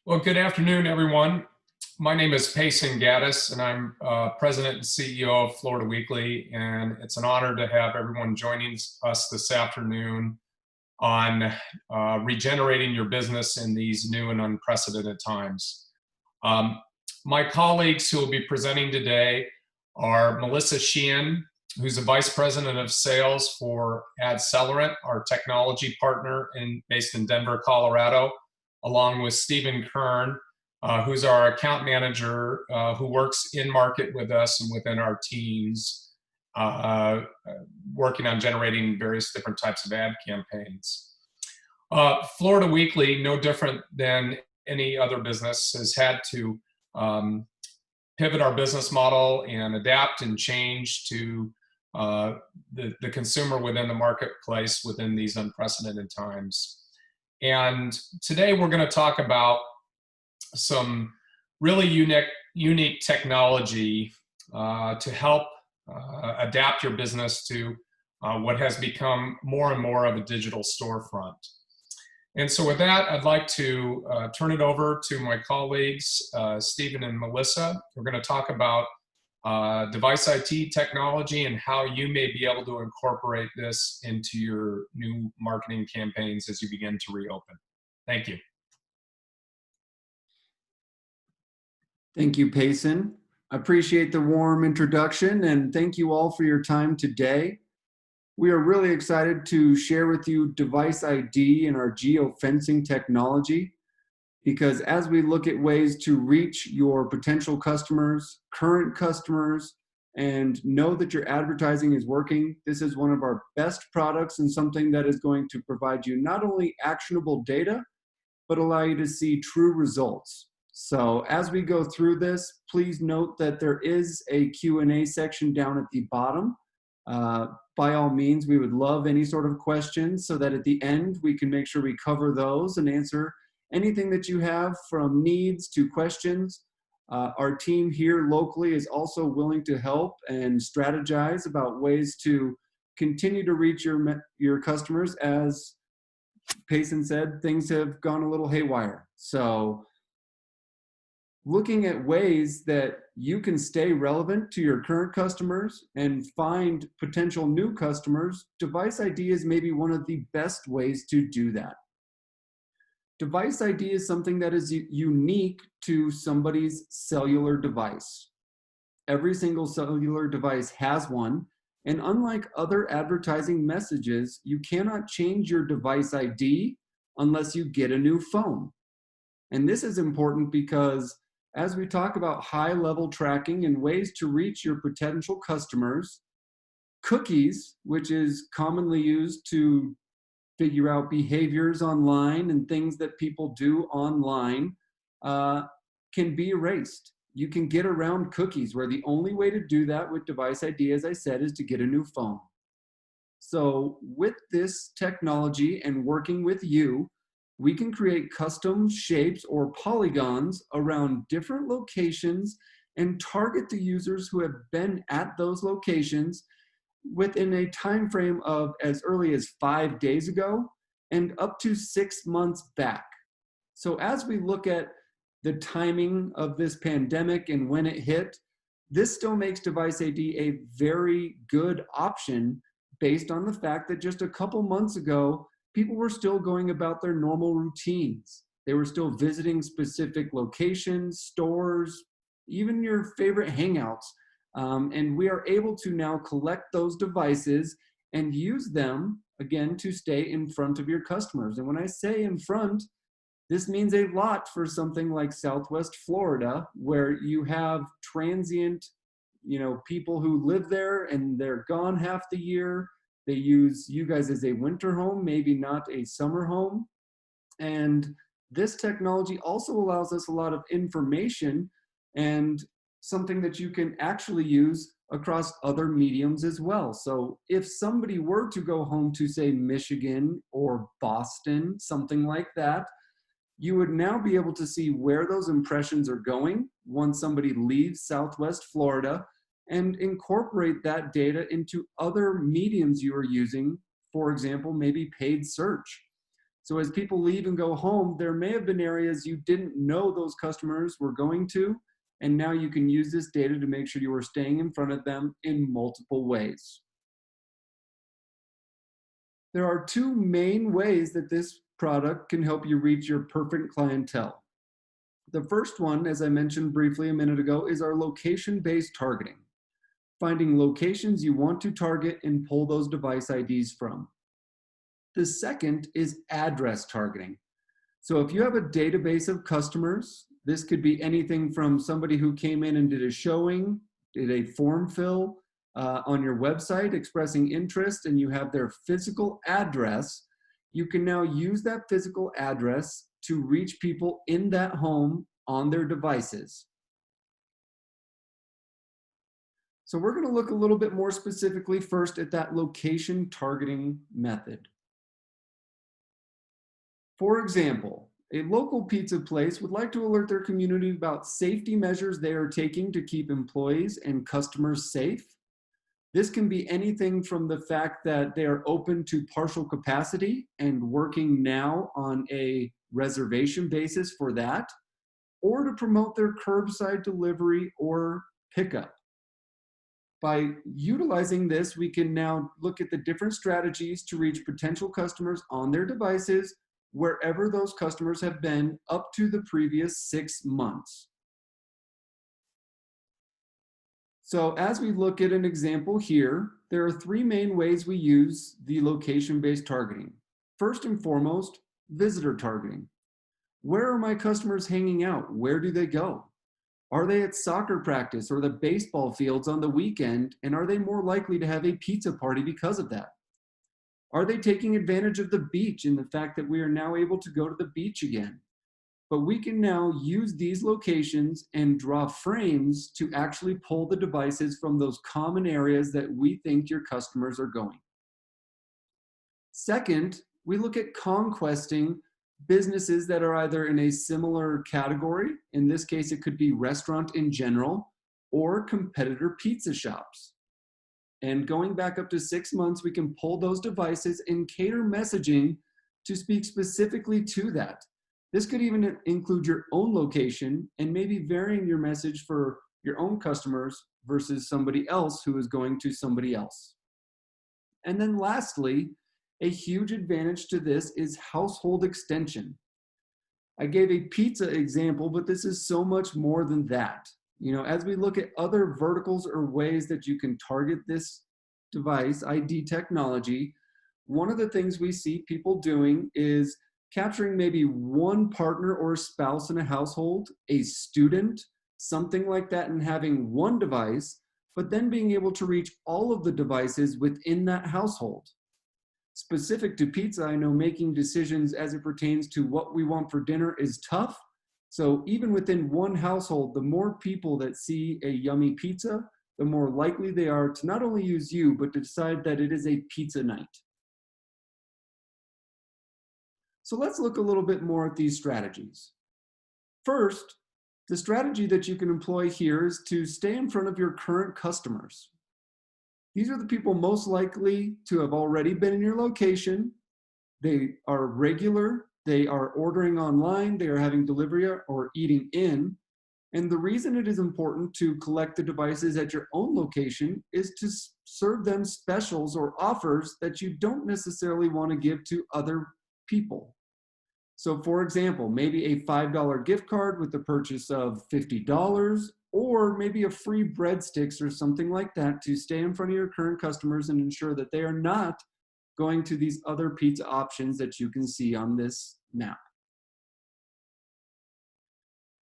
Well, good afternoon, everyone. My name is Payson Gaddis, and I'm President and CEO of Florida Weekly, and it's an honor to have everyone joining us this afternoon on regenerating your business in these new and unprecedented times. Um, my colleagues who will be presenting today are Melissa Sheehan, who's the Vice President of Sales for AdCelerant, our technology partner based in Denver, Colorado, along with Stephen Kern, who's our account manager who works in market with us and within our teams, working on generating various different types of ad campaigns. Florida Weekly, no different than any other business, has had to pivot our business model and adapt and change to the consumer within the marketplace within these unprecedented times. And today we're going to talk about some really unique technology to help adapt your business to what has become more and more of a digital storefront. And so with that, I'd like to turn it over to my colleagues, Stephen and Melissa. We're going to talk about device IT technology and how you may be able to incorporate this into your new marketing campaigns as you begin to reopen. Thank you. Thank you, Payson. I appreciate the warm introduction, and thank you all for your time today. We are really excited to share with you Device ID and our geofencing technology, because as we look at ways to reach your potential customers, current customers, and know that your advertising is working, this is one of our best products and something that is going to provide you not only actionable data, but allow you to see true results. So as we go through this, please note that there is a Q&A section down at the bottom. By all means, we would love any sort of questions so that at the end we can make sure we cover those and answer anything that you have, from needs to questions. Our team here locally is also willing to help and strategize about ways to continue to reach your customers. As Payson said, things have gone a little haywire. So looking at ways that you can stay relevant to your current customers and find potential new customers, Device ID is maybe one of the best ways to do that. Device ID is something that is unique to somebody's cellular device. Every single cellular device has one, and unlike other advertising messages, you cannot change your device ID unless you get a new phone. And this is important because as we talk about high-level tracking and ways to reach your potential customers, cookies, which is commonly used to figure out behaviors online and things that people do online, can be erased. You can get around cookies, where the only way to do that with Device ID, as I said, is to get a new phone. So with this technology and working with you, we can create custom shapes or polygons around different locations and target the users who have been at those locations within a time frame of as early as 5 days ago and up to 6 months back. So as we look at the timing of this pandemic and when it hit, this still makes Device ID a very good option based on the fact that just a couple months ago, people were still going about their normal routines. They were still visiting specific locations, stores, even your favorite hangouts. And we are able to now collect those devices and use them, again, to stay in front of your customers. And when I say in front, this means a lot for something like Southwest Florida, where you have transient, people who live there and they're gone half the year. They use you guys as a winter home, maybe not a summer home. And this technology also allows us a lot of information and something that you can actually use across other mediums as well. So if somebody were to go home to, say, Michigan or Boston, something like that, you would now be able to see where those impressions are going once somebody leaves Southwest Florida, and incorporate that data into other mediums you are using. For example, maybe paid search. So as people leave and go home, there may have been areas you didn't know those customers were going to, and now you can use this data to make sure you are staying in front of them in multiple ways. There are two main ways that this product can help you reach your perfect clientele. The first one, as I mentioned briefly a minute ago, is our location-based targeting, finding locations you want to target and pull those device IDs from. The second is address targeting. So if you have a database of customers, this could be anything from somebody who came in and did a showing, did a form fill on your website expressing interest, and you have their physical address. You can now use that physical address to reach people in that home on their devices. So we're going to look a little bit more specifically first at that location targeting method. For example, a local pizza place would like to alert their community about safety measures they are taking to keep employees and customers safe. This can be anything from the fact that they are open to partial capacity and working now on a reservation basis for that, or to promote their curbside delivery or pickup. By utilizing this, we can now look at the different strategies to reach potential customers on their devices wherever those customers have been up to the previous 6 months. So as we look at an example here, there are 3 main ways we use the location-based targeting. First and foremost, visitor targeting. Where are my customers hanging out? Where do they go? Are they at soccer practice or the baseball fields on the weekend? And are they more likely to have a pizza party because of that? Are they taking advantage of the beach and the fact that we are now able to go to the beach again? But we can now use these locations and draw frames to actually pull the devices from those common areas that we think your customers are going. Second, we look at conquesting businesses that are either in a similar category. In this case, it could be restaurant in general or competitor pizza shops. And going back up to 6 months, we can pull those devices and cater messaging to speak specifically to that. This could even include your own location and maybe varying your message for your own customers versus somebody else who is going to somebody else. And then lastly, a huge advantage to this is household extension. I gave a pizza example, but this is so much more than that. You know, as we look at other verticals or ways that you can target this device ID technology, one of the things we see people doing is capturing maybe one partner or spouse in a household, a student, something like that, and having one device, but then being able to reach all of the devices within that household. Specific to pizza, I know making decisions as it pertains to what we want for dinner is tough. So even within one household, the more people that see a yummy pizza, the more likely they are to not only use you, but to decide that it is a pizza night. So let's look a little bit more at these strategies. First, the strategy that you can employ here is to stay in front of your current customers. These are the people most likely to have already been in your location. They are regular, they are ordering online, they are having delivery or eating in. And the reason it is important to collect the devices at your own location is to serve them specials or offers that you don't necessarily want to give to other people. So for example, maybe a $5 gift card with the purchase of $50, or maybe a free breadsticks or something like that to stay in front of your current customers and ensure that they are not going to these other pizza options that you can see on this map.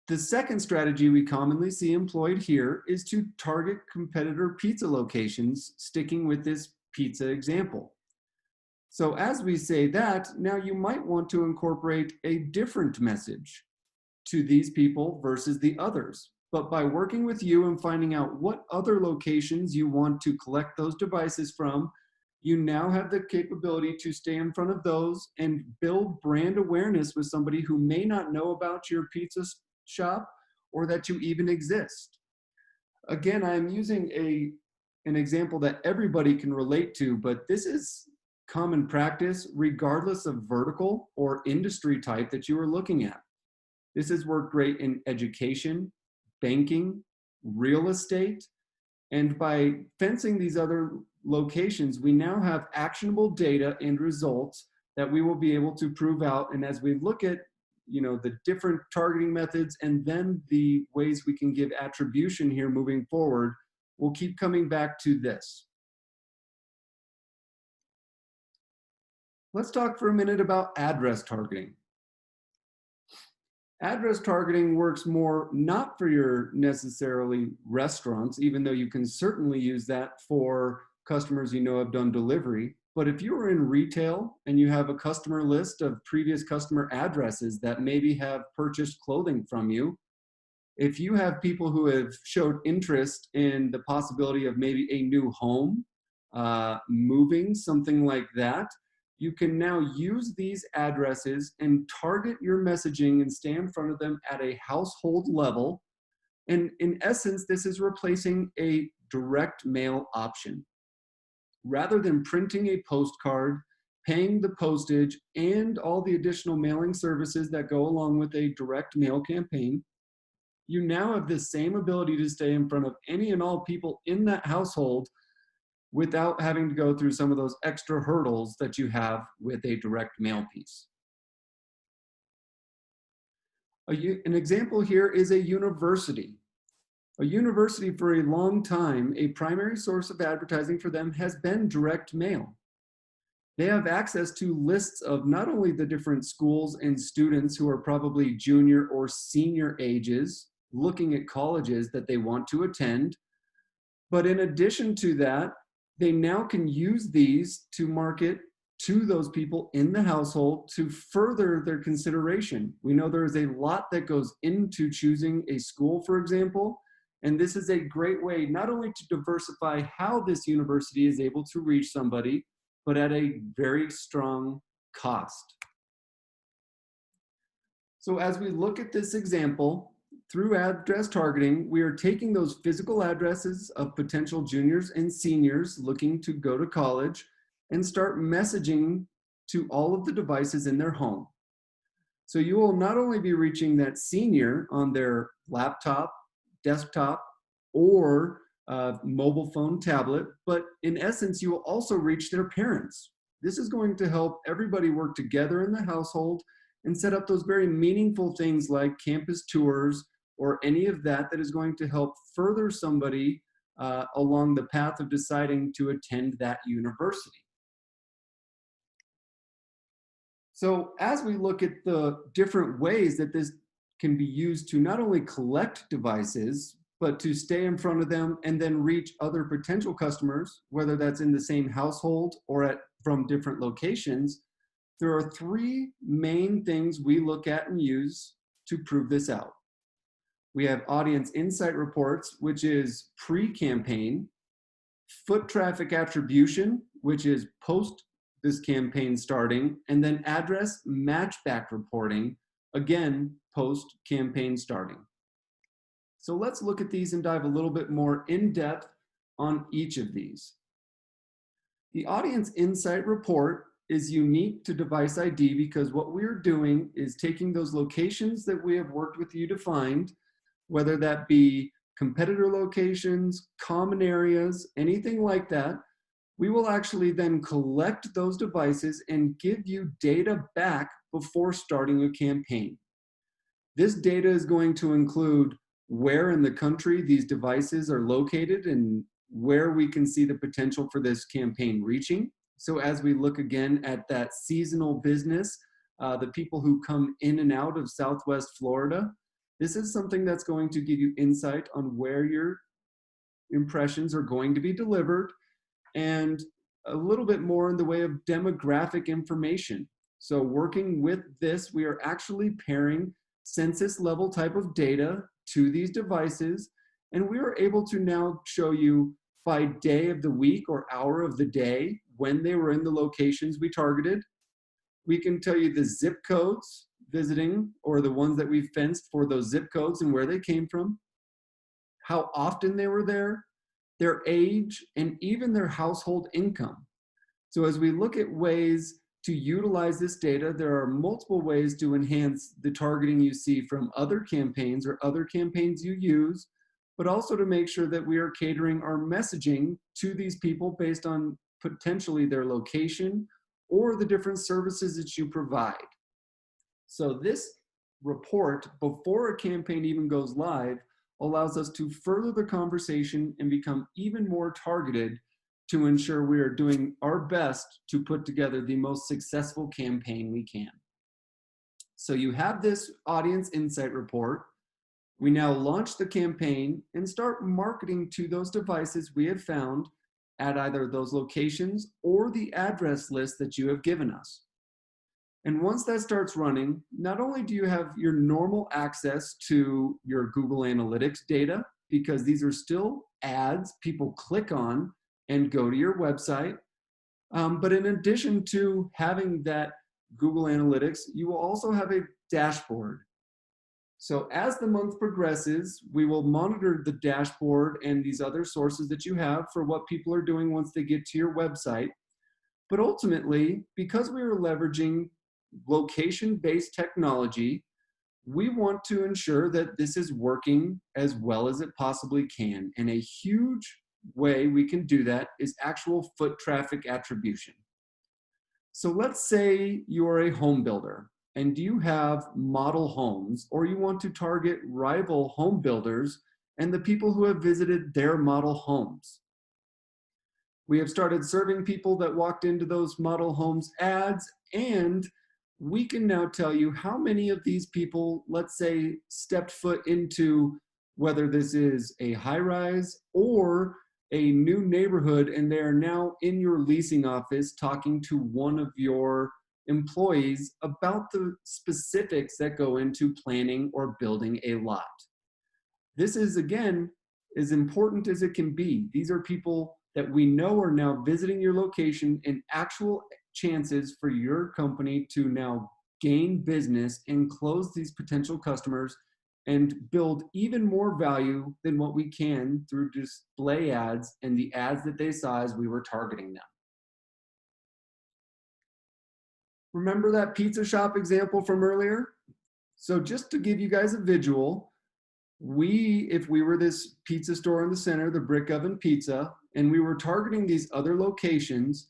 The second strategy we commonly see employed here is to target competitor pizza locations, sticking with this pizza example. So as we say that, now you might want to incorporate a different message to these people versus the others. But by working with you and finding out what other locations you want to collect those devices from, you now have the capability to stay in front of those and build brand awareness with somebody who may not know about your pizza shop or that you even exist. Again, I'm using an example that everybody can relate to, but this is common practice regardless of vertical or industry type that you are looking at. This has worked great in education, banking, real estate, and by fencing these other locations, we now have actionable data and results that we will be able to prove out. And as we look at the different targeting methods and then the ways we can give attribution here moving forward, we'll keep coming back to this. Let's talk for a minute about address targeting. Address targeting works more not for your necessarily restaurants, even though you can certainly use that for customers have done delivery. But if you're in retail and you have a customer list of previous customer addresses that maybe have purchased clothing from you, if you have people who have showed interest in the possibility of maybe a new home, moving, something like that, you can now use these addresses and target your messaging and stay in front of them at a household level. And in essence, this is replacing a direct mail option. Rather than printing a postcard, paying the postage, and all the additional mailing services that go along with a direct mail campaign, you now have the same ability to stay in front of any and all people in that household without having to go through some of those extra hurdles that you have with a direct mail piece. An example here is a university. A university for a long time, a primary source of advertising for them has been direct mail. They have access to lists of not only the different schools and students who are probably junior or senior ages, looking at colleges that they want to attend, but in addition to that, they now can use these to market to those people in the household to further their consideration. We know there is a lot that goes into choosing a school, for example, and this is a great way not only to diversify how this university is able to reach somebody, but at a very strong cost. So as we look at this example, through address targeting, we are taking those physical addresses of potential juniors and seniors looking to go to college and start messaging to all of the devices in their home. So you will not only be reaching that senior on their laptop, desktop, or mobile phone, tablet, but in essence, you will also reach their parents. This is going to help everybody work together in the household and set up those very meaningful things like campus tours or any of that that is going to help further somebody along the path of deciding to attend that university. So as we look at the different ways that this can be used to not only collect devices, but to stay in front of them and then reach other potential customers, whether that's in the same household or from different locations, there are three main things we look at and use to prove this out. We have audience insight reports, which is pre-campaign, foot traffic attribution, which is post this campaign starting, and then address matchback reporting, again, post campaign starting. So let's look at these and dive a little bit more in depth on each of these. The audience insight report is unique to Device ID because what we're doing is taking those locations that we have worked with you to find, whether that be competitor locations, common areas, anything like that. We will actually then collect those devices and give you data back before starting a campaign. This data is going to include where in the country these devices are located and where we can see the potential for this campaign reaching. So as we look again at that seasonal business, the people who come in and out of Southwest Florida, this is something that's going to give you insight on where your impressions are going to be delivered and a little bit more in the way of demographic information. So working with this, we are actually pairing census level type of data to these devices, and we are able to now show you by day of the week or hour of the day when they were in the locations we targeted. We can tell you the zip codes visiting, or the ones that we fenced for those zip codes and where they came from, how often they were there, their age, and even their household income. So as we look at ways to utilize this data, there are multiple ways to enhance the targeting you see from other campaigns or other campaigns you use, but also to make sure that we are catering our messaging to these people based on potentially their location or the different services that you provide. So this report, before a campaign even goes live, allows us to further the conversation and become even more targeted to ensure we are doing our best to put together the most successful campaign we can. So you have this audience insight report. We now launch the campaign and start marketing to those devices we have found at either those locations or the address list that you have given us. And once that starts running, not only do you have your normal access to your Google Analytics data, because these are still ads people click on and go to your website, but in addition to having that Google Analytics, you will also have a dashboard. So as the month progresses, we will monitor the dashboard and these other sources that you have for what people are doing once they get to your website. But ultimately, because we are leveraging location-based technology, we want to ensure that this is working as well as it possibly can. And a huge way we can do that is actual foot traffic attribution. So let's say you're a home builder and you have model homes, or you want to target rival home builders and the people who have visited their model homes. We have started serving people that walked into those model homes ads, and we can now tell you how many of these people, let's say, stepped foot into whether this is a high-rise or a new neighborhood, and they are now in your leasing office talking to one of your employees about the specifics that go into planning or building a lot. This is, again, as important as it can be. These are people that we know are now visiting your location and actual chances for your company to now gain business and close these potential customers and build even more value than what we can through display ads and the ads that they saw as we were targeting them. Remember that pizza shop example from earlier? So just to give you guys a visual, if we were this pizza store in the center, the Brick Oven Pizza, and we were targeting these other locations,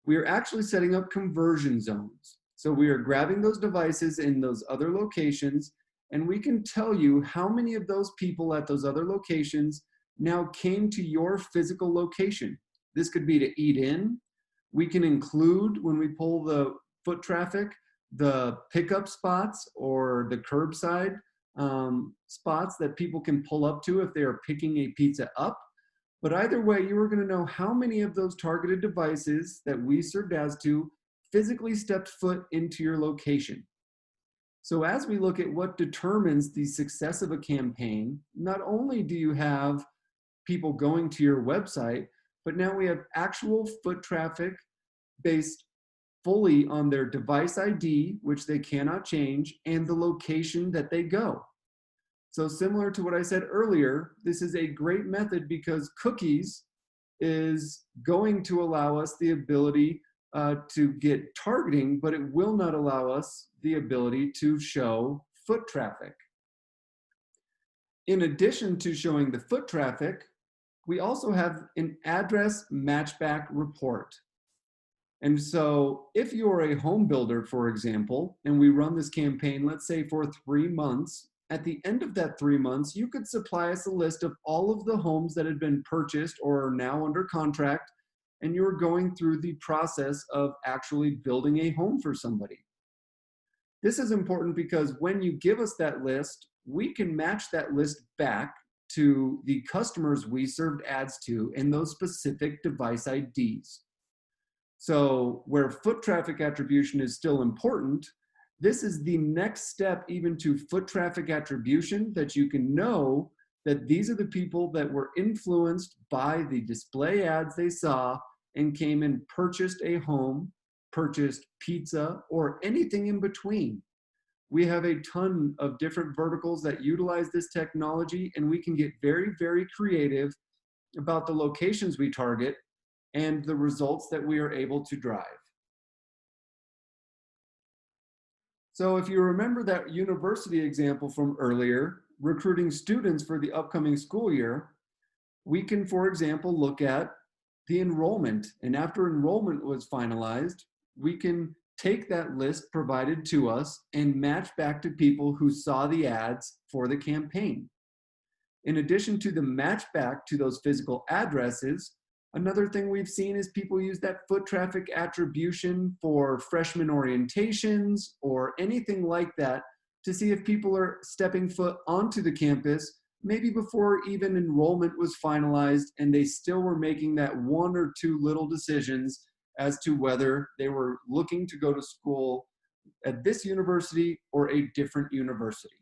we are actually setting up conversion zones. So we are grabbing those devices in those other locations, and we can tell you how many of those people at those other locations now came to your physical location. This could be to eat in. We can include, when we pull the foot traffic, the pickup spots or the curbside spots that people can pull up to if they are picking a pizza up. But either way, you are going to know how many of those targeted devices that we served ads to physically stepped foot into your location. So as we look at what determines the success of a campaign, not only do you have people going to your website, but now we have actual foot traffic based fully on their device ID, which they cannot change, and the location that they go. So similar to what I said earlier, this is a great method because cookies is going to allow us the ability to get targeting, but it will not allow us the ability to show foot traffic. In addition to showing the foot traffic, we also have an address matchback report. And so if you're a home builder, for example, and we run this campaign, let's say for 3 months, at the end of that 3 months, you could supply us a list of all of the homes that had been purchased or are now under contract, and you're going through the process of actually building a home for somebody. This is important because when you give us that list, we can match that list back to the customers we served ads to in those specific device IDs. So where foot traffic attribution is still important, this is the next step even to foot traffic attribution, that you can know that these are the people that were influenced by the display ads they saw and came and purchased a home, purchased pizza, or anything in between. We have a ton of different verticals that utilize this technology, and we can get very, very creative about the locations we target and the results that we are able to drive. So if you remember that university example from earlier, recruiting students for the upcoming school year, we can, for example, look at the enrollment. And after enrollment was finalized, we can take that list provided to us and match back to people who saw the ads for the campaign. In addition to the match back to those physical addresses, another thing we've seen is people use that foot traffic attribution for freshman orientations or anything like that to see if people are stepping foot onto the campus, maybe before even enrollment was finalized and they still were making that one or two little decisions as to whether they were looking to go to school at this university or a different university.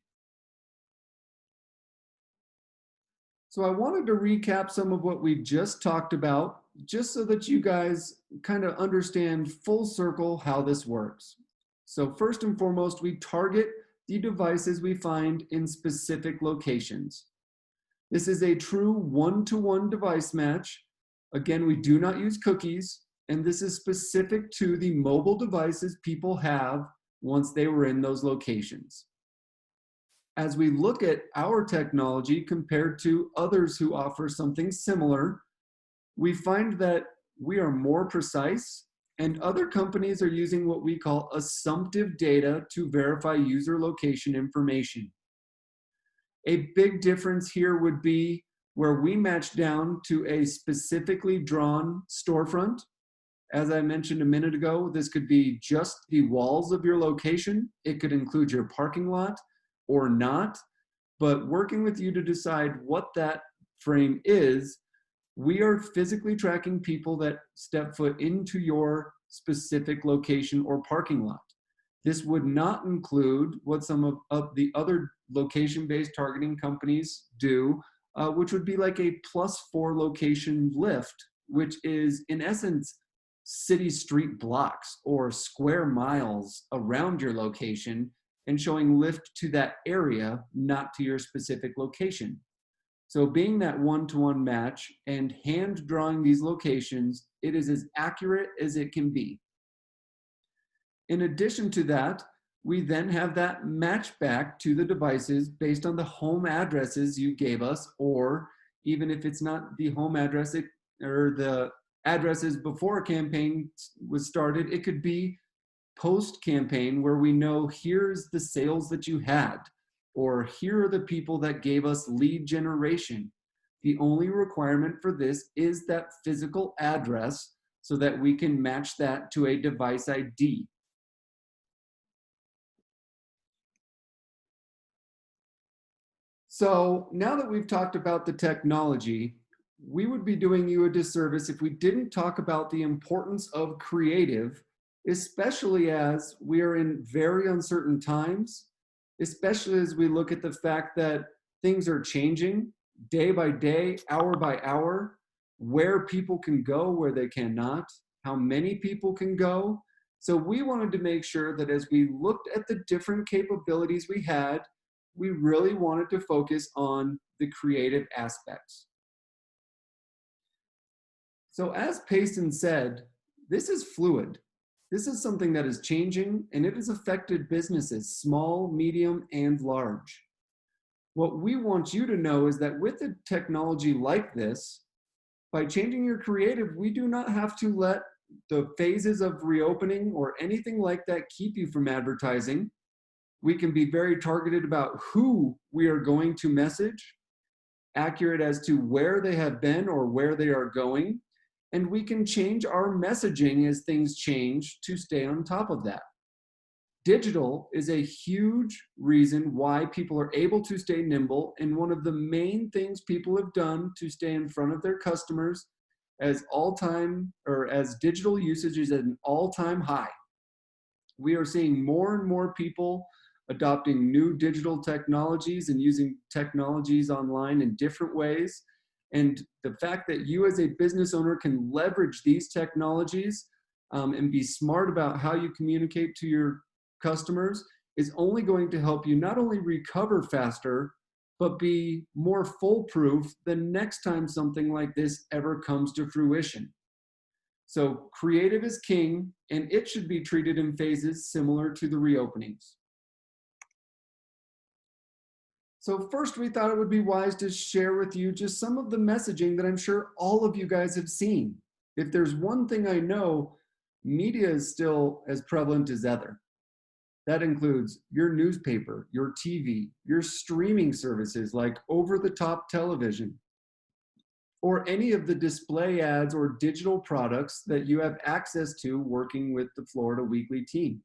So I wanted to recap some of what we just talked about, just so that you guys kind of understand full circle how this works. So first and foremost, we target the devices we find in specific locations. This is a true one-to-one device match. Again, we do not use cookies, and this is specific to the mobile devices people have once they were in those locations. As we look at our technology compared to others who offer something similar, we find that we are more precise, and other companies are using what we call assumptive data to verify user location information. A big difference here would be where we match down to a specifically drawn storefront. As I mentioned a minute ago, this could be just the walls of your location. It could include your parking lot or not, but working with you to decide what that frame is, we are physically tracking people that step foot into your specific location or parking lot. This would not include what some of the other location-based targeting companies do, which would be like a +4 location lift, which is in essence city street blocks or square miles around your location and showing lift to that area, not to your specific location. So being that one-to-one match and hand drawing these locations, it is as accurate as it can be. In addition to that, we then have that match back to the devices based on the home addresses you gave us, or even if it's not the home address or the addresses before a campaign was started, it could be post-campaign where we know here's the sales that you had, or here are the people that gave us lead generation. The only requirement for this is that physical address so that we can match that to a device ID. So now that we've talked about the technology, we would be doing you a disservice if we didn't talk about the importance of creative, especially as we are in very uncertain times, especially as we look at the fact that things are changing day by day, hour by hour, where people can go, where they cannot, how many people can go. So we wanted to make sure that as we looked at the different capabilities we had, we really wanted to focus on the creative aspects. So as Payson said, this is fluid. This is something that is changing, and it has affected businesses, small, medium, and large. What we want you to know is that with a technology like this, by changing your creative, we do not have to let the phases of reopening or anything like that keep you from advertising. We can be very targeted about who we are going to message, accurate as to where they have been or where they are going, and we can change our messaging as things change to stay on top of that. Digital is a huge reason why people are able to stay nimble, and one of the main things people have done to stay in front of their customers as digital usage is at an all-time high. We are seeing more and more people adopting new digital technologies and using technologies online in different ways. And the fact that you as a business owner can leverage these technologies and be smart about how you communicate to your customers is only going to help you not only recover faster, but be more foolproof the next time something like this ever comes to fruition. So creative is king, and it should be treated in phases similar to the reopenings. So first, we thought it would be wise to share with you just some of the messaging that I'm sure all of you guys have seen. If there's one thing I know, media is still as prevalent as ever. That includes your newspaper, your TV, your streaming services like over-the-top television, or any of the display ads or digital products that you have access to working with the Florida Weekly team.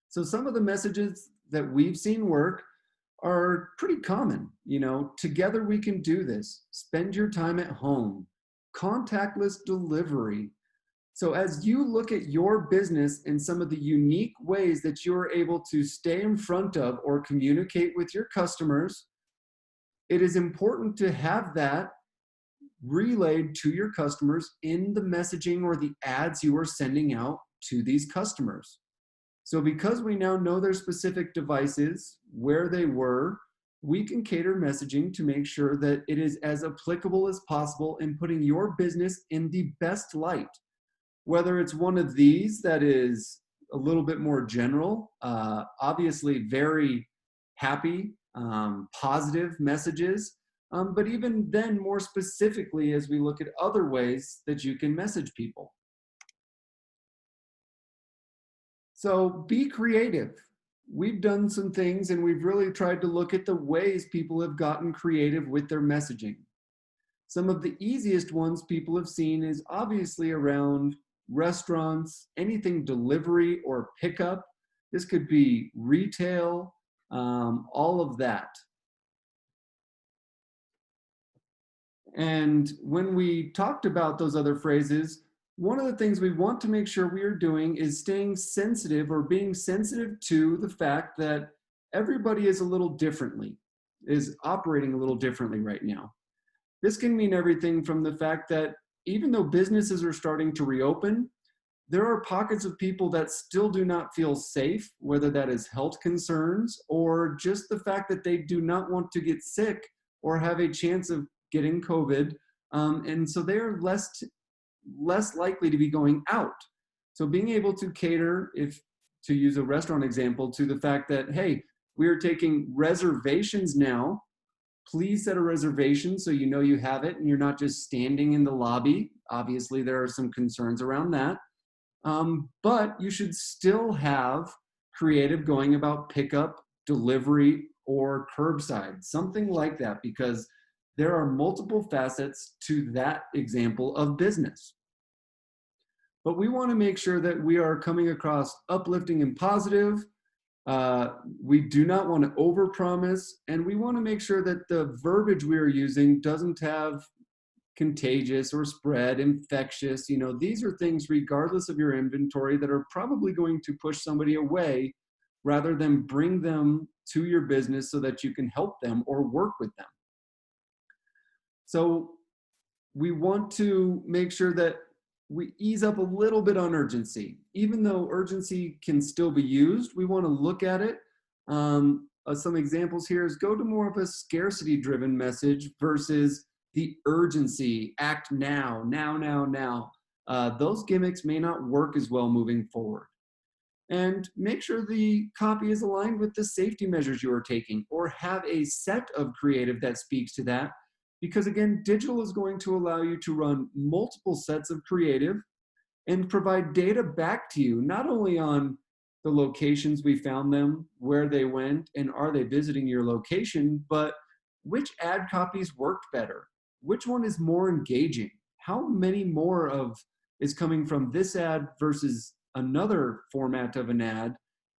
So some of the messages that we've seen work are pretty common. Together we can do this. Spend your time at home. Contactless delivery. So as you look at your business and some of the unique ways that you're able to stay in front of or communicate with your customers, it is important to have that relayed to your customers in the messaging or the ads you are sending out to these customers. So because we now know their specific devices, where they were, we can cater messaging to make sure that it is as applicable as possible in putting your business in the best light. Whether it's one of these that is a little bit more general, obviously very happy, positive messages, but even then more specifically as we look at other ways that you can message people. So be creative. We've done some things and we've really tried to look at the ways people have gotten creative with their messaging. Some of the easiest ones people have seen is obviously around restaurants, anything delivery or pickup. This could be retail, all of that. And when we talked about those other phrases, one of the things we want to make sure we are doing is staying sensitive or being sensitive to the fact that everybody is a little differently, is operating a little differently right now. This can mean everything from the fact that even though businesses are starting to reopen, there are pockets of people that still do not feel safe, whether that is health concerns or just the fact that they do not want to get sick or have a chance of getting COVID. And so they're less likely to be going out. So being able to cater, if to use a restaurant example, to the fact that, hey, we are taking reservations now. Please set a reservation so you know you have it and you're not just standing in the lobby. Obviously, there are some concerns around that. But you should still have creative going about pickup, delivery, or curbside, something like that, because there are multiple facets to that example of business. But we want to make sure that we are coming across uplifting and positive. We do not want to overpromise, and we want to make sure that the verbiage we are using doesn't have contagious or spread, infectious. These are things, regardless of your inventory, that are probably going to push somebody away rather than bring them to your business so that you can help them or work with them. So we want to make sure that we ease up a little bit on urgency. Even though urgency can still be used, we want to look at it. Some examples here is go to more of a scarcity-driven message versus the urgency, act now, now. Those gimmicks may not work as well moving forward. And make sure the copy is aligned with the safety measures you are taking, or have a set of creative that speaks to that. Because again, digital is going to allow you to run multiple sets of creative and provide data back to you, not only on the locations we found them, where they went, and are they visiting your location, but which ad copies worked better? Which one is more engaging? How many more is coming from this ad versus another format of an ad?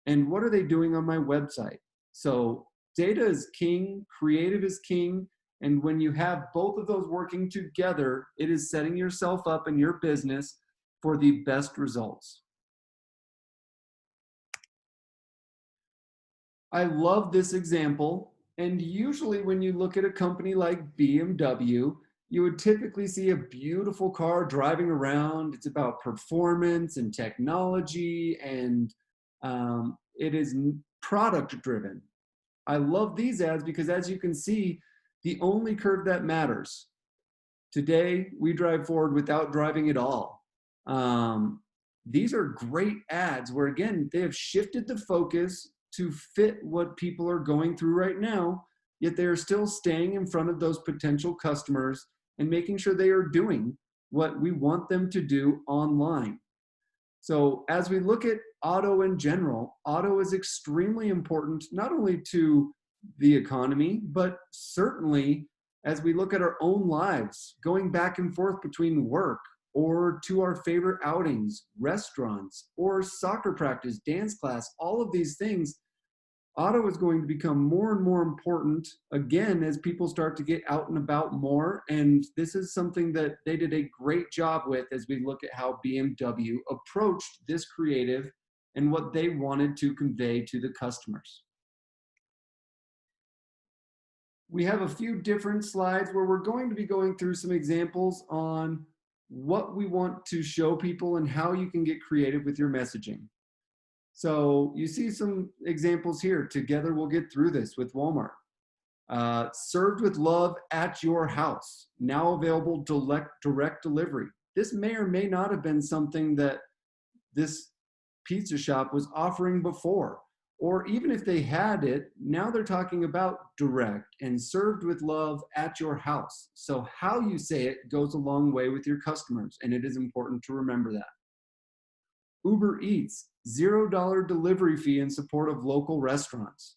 And what are they doing on my website? So data is king, creative is king. And when you have both of those working together, it is setting yourself up in your business for the best results. I love this example. And usually when you look at a company like BMW, you would typically see a beautiful car driving around. It's about performance and technology, and it is product driven. I love these ads because, as you can see, the only curve that matters. Today, we drive forward without driving at all. These are great ads where, again, they have shifted the focus to fit what people are going through right now, yet they are still staying in front of those potential customers and making sure they are doing what we want them to do online. So as we look at auto in general, auto is extremely important, not only to the economy, but certainly as we look at our own lives, going back and forth between work or to our favorite outings, restaurants, or soccer practice, dance class, all of these things. Auto is going to become more and more important again as people start to get out and about more. And this is something that they did a great job with as we look at how BMW approached this creative and what they wanted to convey to the customers. We have a few different slides where we're going to be going through some examples on what we want to show people and how you can get creative with your messaging. So you see some examples here. Together we'll get through this with Walmart. Served with love at your house, now available direct delivery. This may or may not have been something that this pizza shop was offering before. Or even if they had it, now they're talking about direct and served with love at your house. So how you say it goes a long way with your customers, and it is important to remember that. Uber Eats, $0 delivery fee in support of local restaurants.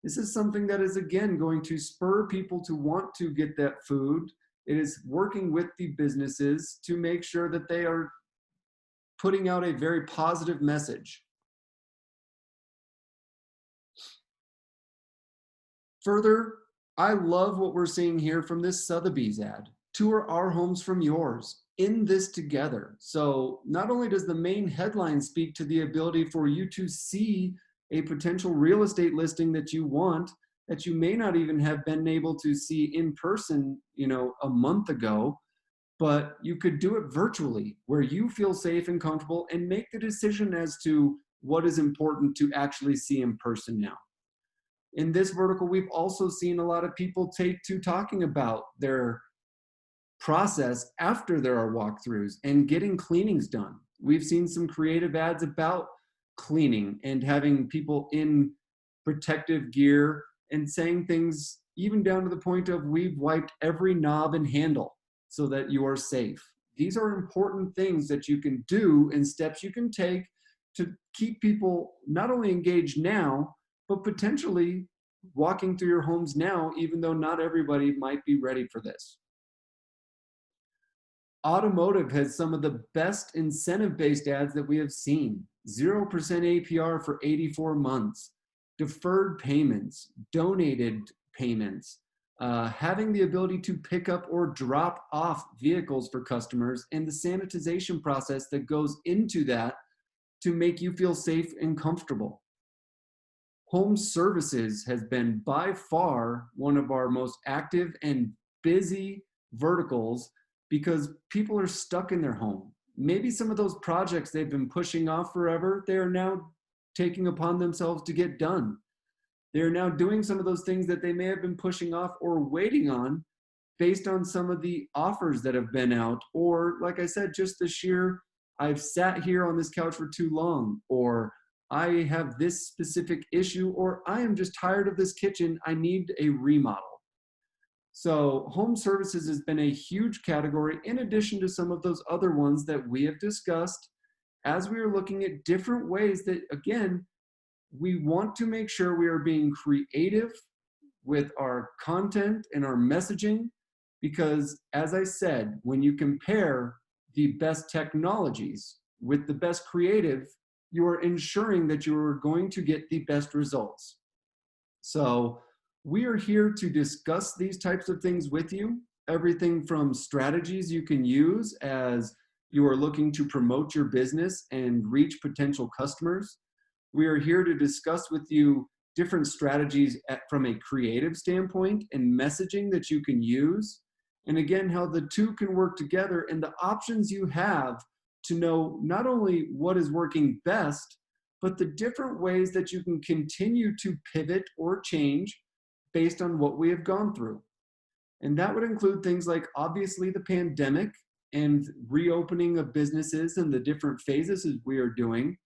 This is something that is, again, going to spur people to want to get that food. It is working with the businesses to make sure that they are putting out a very positive message. Further, I love what we're seeing here from this Sotheby's ad. Tour our homes from yours. In this together. So not only does the main headline speak to the ability for you to see a potential real estate listing that you want, that you may not even have been able to see in person, a month ago, but you could do it virtually where you feel safe and comfortable and make the decision as to what is important to actually see in person now. In this vertical, we've also seen a lot of people take to talking about their process after there are walkthroughs and getting cleanings done. We've seen some creative ads about cleaning and having people in protective gear and saying things even down to the point of we've wiped every knob and handle so that you are safe. These are important things that you can do and steps you can take to keep people not only engaged now, but potentially walking through your homes now, even though not everybody might be ready for this. Automotive has some of the best incentive-based ads that we have seen. 0% APR for 84 months, deferred payments, donated payments, having the ability to pick up or drop off vehicles for customers, and the sanitization process that goes into that to make you feel safe and comfortable. Home services has been by far one of our most active and busy verticals because people are stuck in their home. Maybe some of those projects they've been pushing off forever, they are now taking upon themselves to get done. They're now doing some of those things that they may have been pushing off or waiting on based on some of the offers that have been out, or like I said, just the sheer, I've sat here on this couch for too long, or I have this specific issue, or I am just tired of this kitchen, I need a remodel. So home services has been a huge category in addition to some of those other ones that we have discussed as we are looking at different ways that, again, we want to make sure we are being creative with our content and our messaging, because as I said, when you compare the best technologies with the best creative, you are ensuring that you are going to get the best results. So we are here to discuss these types of things with you, everything from strategies you can use as you are looking to promote your business and reach potential customers. We are here to discuss with you different strategies from a creative standpoint and messaging that you can use. And again, how the two can work together and the options you have to know not only what is working best, but the different ways that you can continue to pivot or change based on what we have gone through. And that would include things like, obviously, the pandemic and reopening of businesses and the different phases we are doing.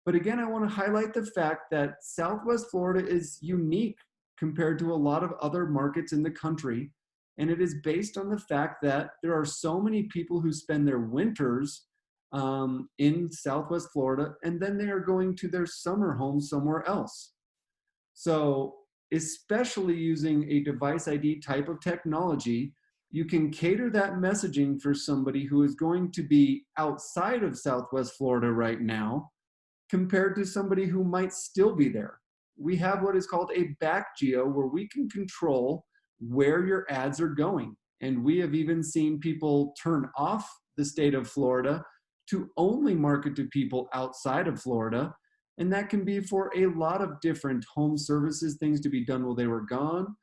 But again, I want to highlight the fact that Southwest Florida is unique compared to a lot of other markets in the country. And it is based on the fact that there are so many people who spend their winters in Southwest Florida, and then they are going to their summer home somewhere else. So especially using a device ID type of technology, you can cater that messaging for somebody who is going to be outside of Southwest Florida right now compared to somebody who might still be there. We have what is called a back geo where we can control where your ads are going. And we have even seen people turn off the state of Florida to only market to people outside of Florida. And that can be for a lot of different home services, things to be done while they were gone.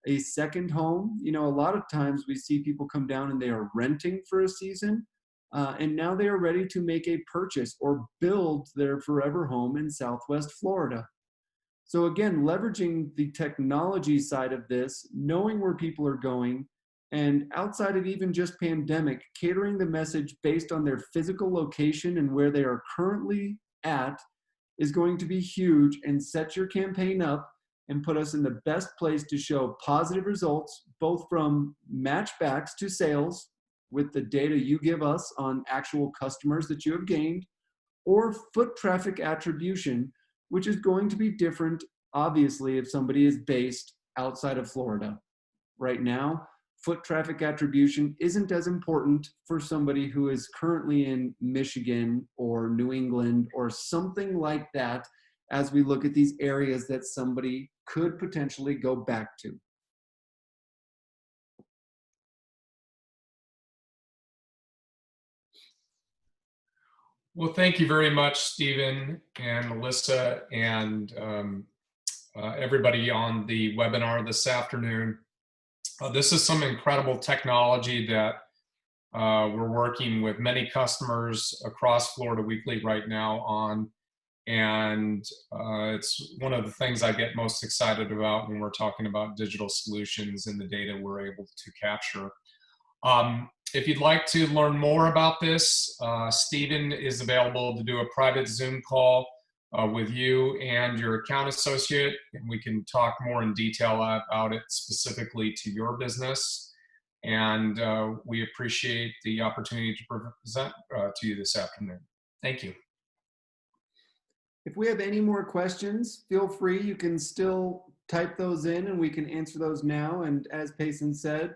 A second home, a lot of times we see people come down and they are renting for a season. And now they are ready to make a purchase or build their forever home in Southwest Florida. So again, leveraging the technology side of this, knowing where people are going, and outside of even just pandemic, catering the message based on their physical location and where they are currently at is going to be huge and set your campaign up and put us in the best place to show positive results, both from matchbacks to sales with the data you give us on actual customers that you have gained, or foot traffic attribution, which is going to be different, obviously, if somebody is based outside of Florida. Right now, foot traffic attribution isn't as important for somebody who is currently in Michigan or New England or something like that, as we look at these areas that somebody could potentially go back to. Well, thank you very much, Stephen and Melissa, and everybody on the webinar this afternoon. This is some incredible technology that we're working with many customers across Florida Weekly right now on, and it's one of the things I get most excited about when we're talking about digital solutions and the data we're able to capture. If you'd like to learn more about this, Stephen is available to do a private Zoom call with you and your account associate, and we can talk more in detail about it specifically to your business. And we appreciate the opportunity to present to you this afternoon. Thank you. If we have any more questions, feel free. You can still type those in and we can answer those now. And as Payson said,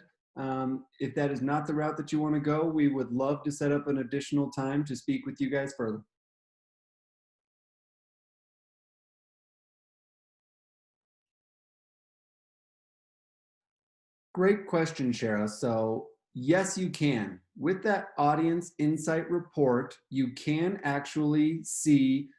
if that is not the route that you want to go, we would love to set up an additional time to speak with you guys further. Great question, Shara. So yes, you can. With that audience insight report, you can actually see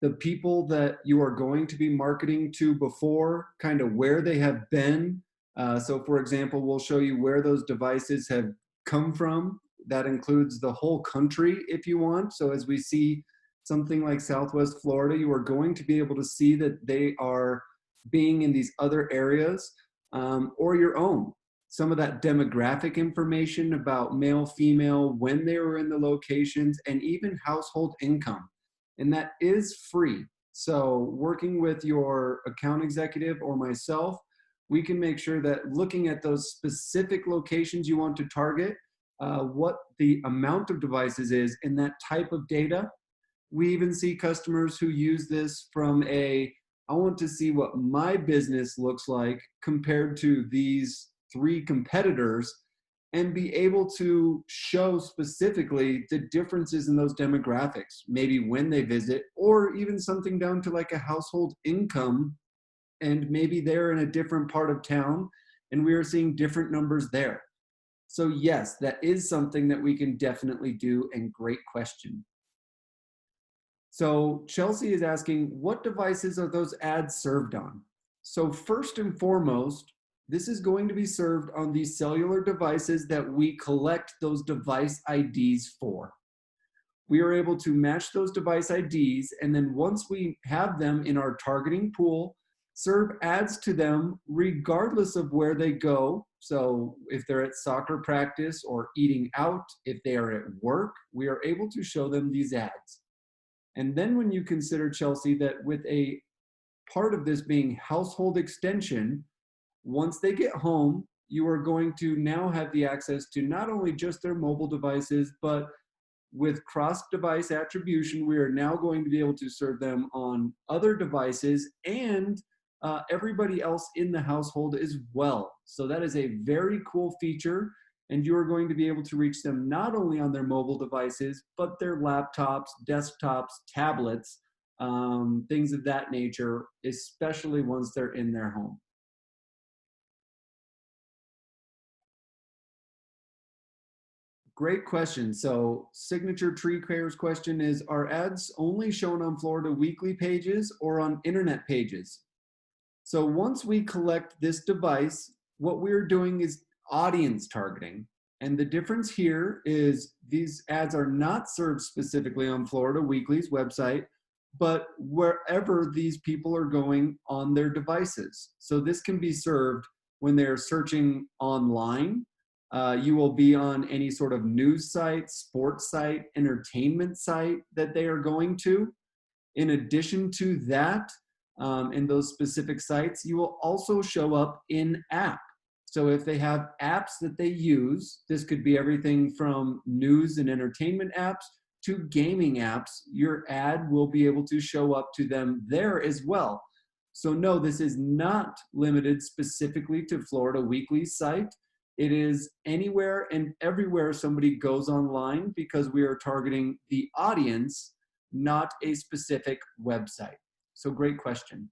the people that you are going to be marketing to before, kind of where they have been. So for example, we'll show you where those devices have come from. That includes the whole country if you want. So as we see something like Southwest Florida, you are going to be able to see that they are being in these other areas, or your own. Some of that demographic information about male, female, when they were in the locations, and even household income. And that is free. So working with your account executive or myself, we can make sure that looking at those specific locations you want to target, what the amount of devices is in that type of data. We even see customers who use this from I want to see what my business looks like compared to these 3 competitors, and be able to show specifically the differences in those demographics, maybe when they visit, or even something down to like a household income, and maybe they're in a different part of town and we are seeing different numbers there. So yes, that is something that we can definitely do, and great question. So Chelsea is asking, what devices are those ads served on? So first and foremost, this is going to be served on the cellular devices that we collect those device IDs for. We are able to match those device IDs, and then once we have them in our targeting pool, serve ads to them regardless of where they go. So if they're at soccer practice or eating out, if they are at work, we are able to show them these ads. And then when you consider, Chelsea, that with a part of this being household extension, once they get home, you are going to now have the access to not only just their mobile devices, but with cross-device attribution, we are now going to be able to serve them on other devices and everybody else in the household as well. So that is a very cool feature, and you are going to be able to reach them not only on their mobile devices, but their laptops, desktops, tablets, things of that nature, especially once they're in their home. Great question. So Signature Tree Care's question is, are ads only shown on Florida Weekly pages or on internet pages? So once we collect this device, what we're doing is audience targeting. And the difference here is these ads are not served specifically on Florida Weekly's website, but wherever these people are going on their devices. So this can be served when they're searching online. You will be on any sort of news site, sports site, entertainment site that they are going to. In addition to that, in those specific sites, you will also show up in app. So if they have apps that they use, this could be everything from news and entertainment apps to gaming apps, your ad will be able to show up to them there as well. So no, this is not limited specifically to Florida Weekly's site. It is anywhere and everywhere somebody goes online, because we are targeting the audience, not a specific website. So great question.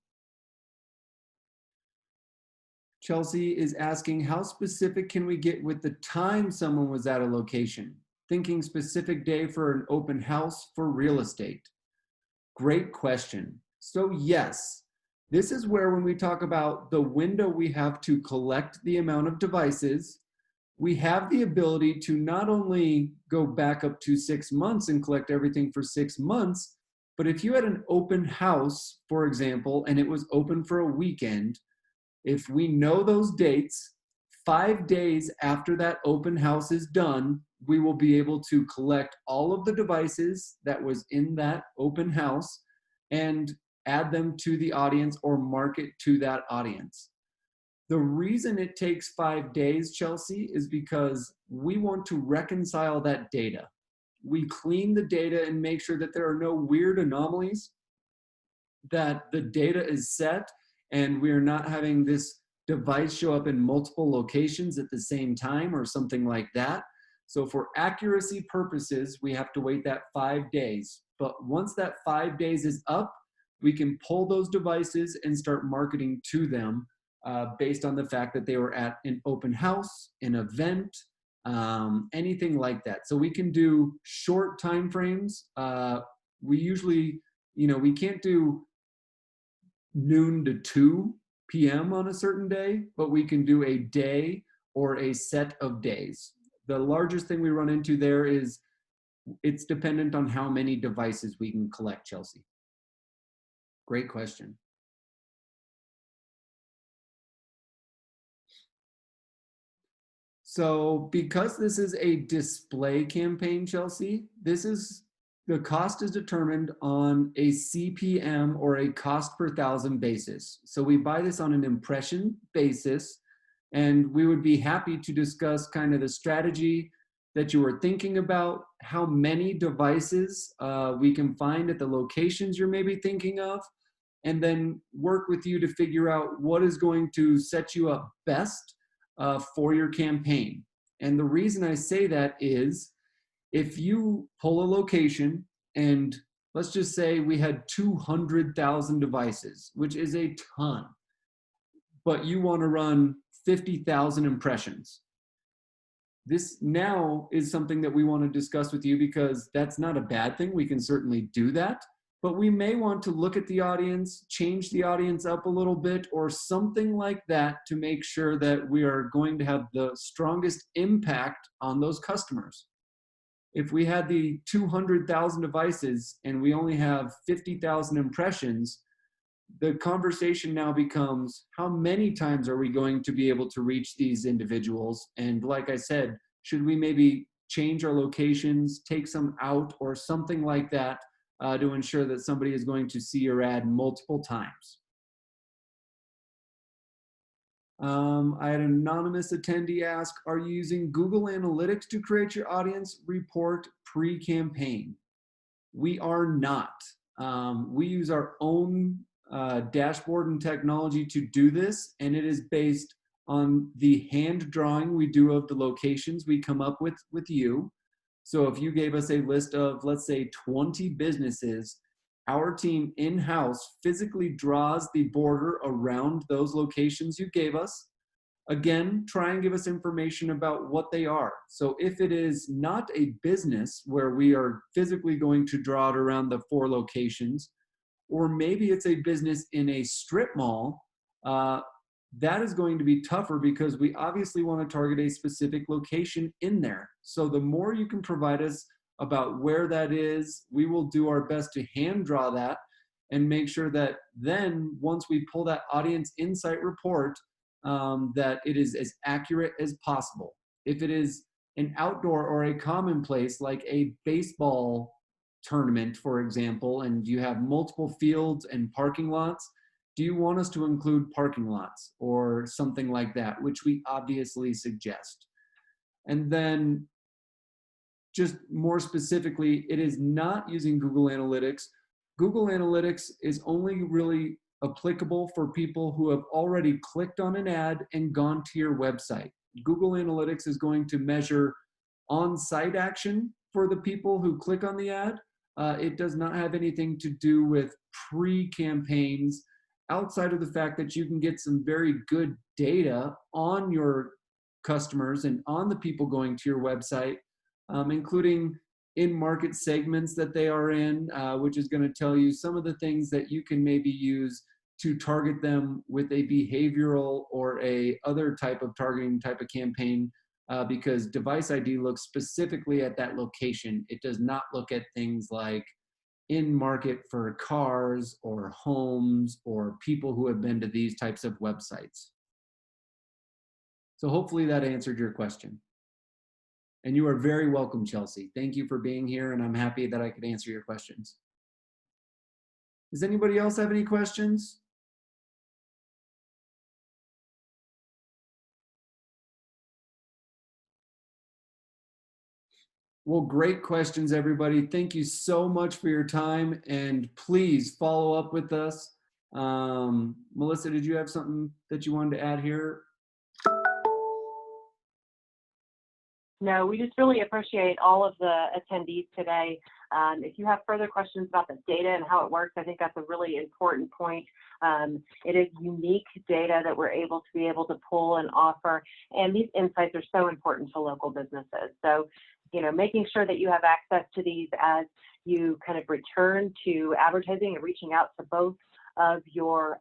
Chelsea is asking, how specific can we get with the time someone was at a location? Thinking specific day for an open house for real estate. Great question. So yes, this is where when we talk about the window we have to collect the amount of devices, we have the ability to not only go back up to 6 months and collect everything for 6 months, but if you had an open house, for example, and it was open for a weekend, if we know those dates, 5 days after that open house is done, we will be able to collect all of the devices that was in that open house and add them to the audience or market to that audience. The reason it takes 5 days, Chelsea, is because we want to reconcile that data. We clean the data and make sure that there are no weird anomalies, that the data is set, and we are not having this device show up in multiple locations at the same time or something like that. So for accuracy purposes, we have to wait that 5 days. But once that 5 days is up, we can pull those devices and start marketing to them based on the fact that they were at an open house, an event, anything like that. So we can do short time frames. We usually, we can't do noon to 2 p.m. on a certain day, but we can do a day or a set of days. The largest thing we run into there is it's dependent on how many devices we can collect, Chelsea. Great question. So because this is a display campaign, Chelsea, the cost is determined on a CPM or a cost per thousand basis. So we buy this on an impression basis, and we would be happy to discuss kind of the strategy that you were thinking about, how many devices we can find at the locations you're maybe thinking of, and then work with you to figure out what is going to set you up best for your campaign. And the reason I say that is, if you pull a location and let's just say we had 200,000 devices, which is a ton, but you want to run 50,000 impressions. This now is something that we want to discuss with you, because that's not a bad thing. We can certainly do that, but we may want to look at the audience, change the audience up a little bit or something like that to make sure that we are going to have the strongest impact on those customers. If we had the 200,000 devices and we only have 50,000 impressions, the conversation now becomes, how many times are we going to be able to reach these individuals? And like I said, should we maybe change our locations, take some out, or something like that to ensure that somebody is going to see your ad multiple times? I had an anonymous attendee ask, are you using Google Analytics to create your audience report pre-campaign? We are not. We use our own dashboard and technology to do this, and it is based on the hand drawing we do of the locations we come up with you. So if you gave us a list of, let's say, 20 businesses, our team in-house physically draws the border around those locations you gave us. Again, try and give us information about what they are. So if it is not a business where we are physically going to draw it around the 4 locations, or maybe it's a business in a strip mall, that is going to be tougher because we obviously want to target a specific location in there. So the more you can provide us about where that is, we will do our best to hand draw that and make sure that then once we pull that audience insight report, that it is as accurate as possible. If it is an outdoor or a commonplace like a baseball tournament, for example, and you have multiple fields and parking lots, do you want us to include parking lots or something like that, which we obviously suggest? And then just more specifically, it is not using Google Analytics. Google Analytics is only really applicable for people who have already clicked on an ad and gone to your website. Google Analytics is going to measure on-site action for the people who click on the ad. It does not have anything to do with pre-campaigns, outside of the fact that you can get some very good data on your customers and on the people going to your website, including in-market segments that they are in, which is going to tell you some of the things that you can maybe use to target them with a behavioral or a other type of targeting type of campaign, because Device ID looks specifically at that location. It does not look at things like in market for cars or homes or people who have been to these types of websites. So hopefully that answered your question. And you are very welcome, Chelsea. Thank you for being here, and I'm happy that I could answer your questions. Does anybody else have any questions? Well, great questions, everybody. Thank you so much for your time, and please follow up with us. Melissa, did you have something that you wanted to add here? No, we just really appreciate all of the attendees today. If you have further questions about the data and how it works, I think that's a really important point. It is unique data that we're able to pull and offer, and these insights are so important to local businesses. So, you know, making sure that you have access to these as you kind of return to advertising and reaching out to both of your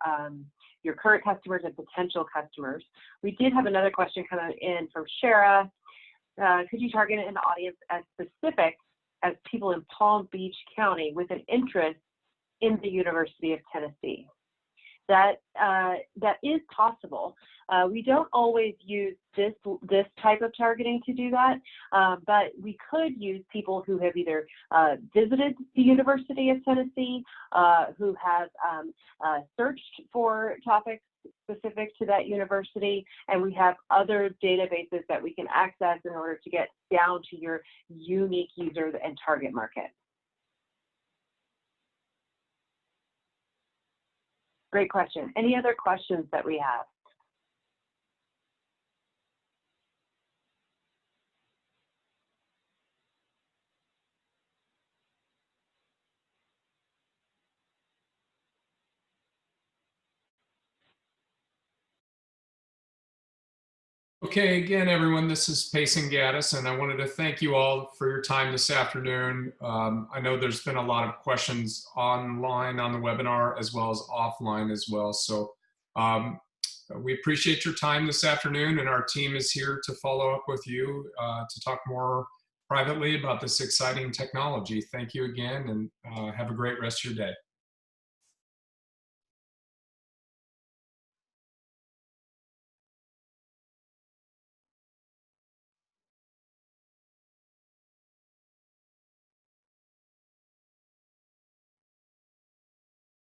current customers and potential customers. We did have another question coming in from Shara. Could you target an audience as specific as people in Palm Beach County with an interest in the University of Tennessee? That is possible. We don't always use this type of targeting to do that, but we could use people who have either visited the University of Tennessee, who have searched for topics specific to that university, and we have other databases that we can access in order to get down to your unique user and target market. Great question. Any other questions that we have? Okay, again, everyone, this is Payson Gaddis, and I wanted to thank you all for your time this afternoon. I know there's been a lot of questions online on the webinar as well as offline as well. So we appreciate your time this afternoon, and our team is here to follow up with you to talk more privately about this exciting technology. Thank you again, and have a great rest of your day.